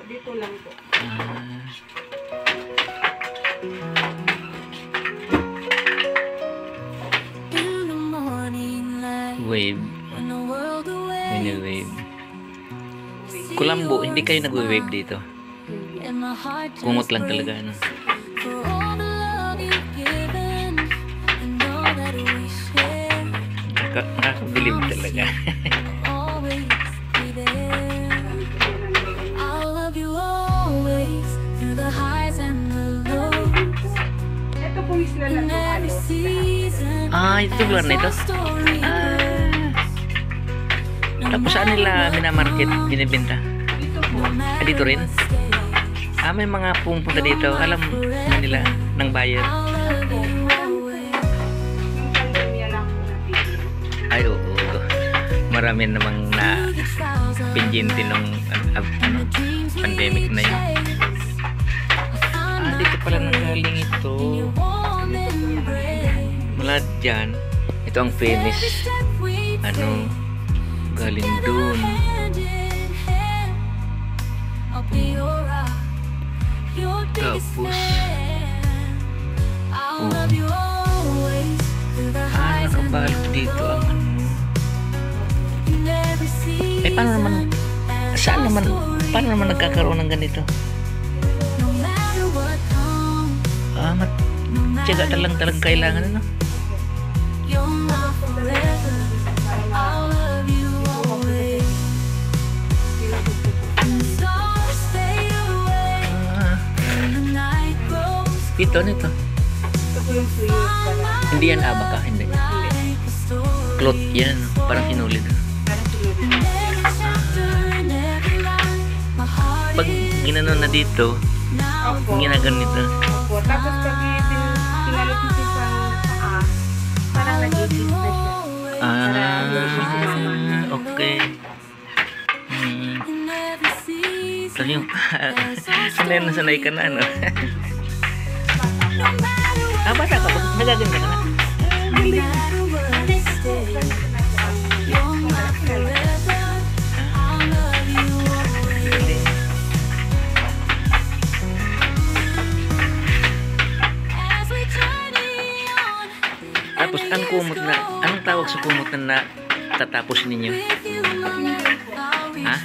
dito lang po. Wave. Mini-wave. Kulambo, hindi kayo nag-wave dito. Kumot lang talaga, ano. Nakakabilib talaga. Ito po is lalalo. Ito lugar na ito. Tapos saan nila minamarket, binibenta? Dito po. Dito rin? May mga pumupunta dito. Alam na nila ng buyer. Yung pandemya lang po natin. Ay, oo. Marami namang na pinjinti nung pandemic na yun. Dito pala nanggaling ito. Mula dyan. Ito ang famous. Galing dun. Tapos nakabalot dito ang paano naman nagkakaroon ng ganito? Tiyaga talang kailangan, ano? Ito, nito. Ito po yung fluid para. Hindi yan abaka, hindi. Cloth yan, parang hinulid. Parang fluid. Pag ginano na dito, Opo. ginaganito. Opo. Tapos pag pinalot nyo sa paa, parang nag-i-flip na siya. Okay. Tapos yung sanay ka na, ano? Bata ka ba? Nagaganda ka na? Tapos, anong tawag sa kumot na tatapos ninyo? Ha?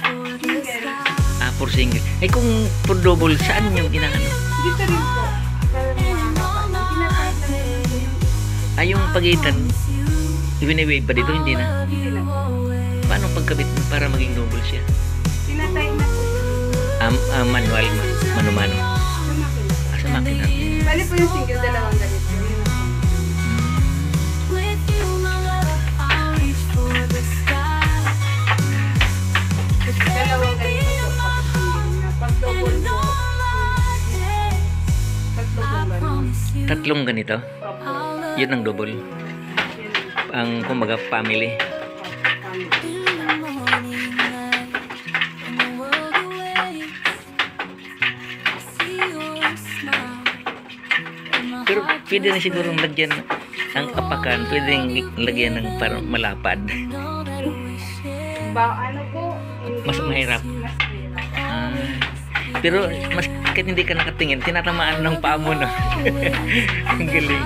For single. Kung for double, saan nyo ginagano? Dito rin po. Yung pagitan, ibinawave pa dito, hindi na. Paano pagkabit para maging double siya? Tinatay na po. Manual, mano-mano. Sa makina. Sa makina. Bali po yung single, dalawang ganito. Dalawang ganito po. Pag double po. Tatlong ganito. Yun ang double. Ang kumbaga family. Pero pwede na siguro lagyan ang apakan, pwedeng lagyan ng parang malapad. Ano po? Mas mahirap. Pero mas kahit hindi ka nakatingin, tinatamaan ng paa mo, no? Ang galing.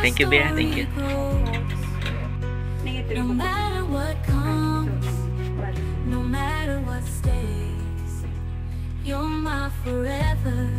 Thank you, Bea. Thank you. No matter what comes, no matter what stays, you're my forever.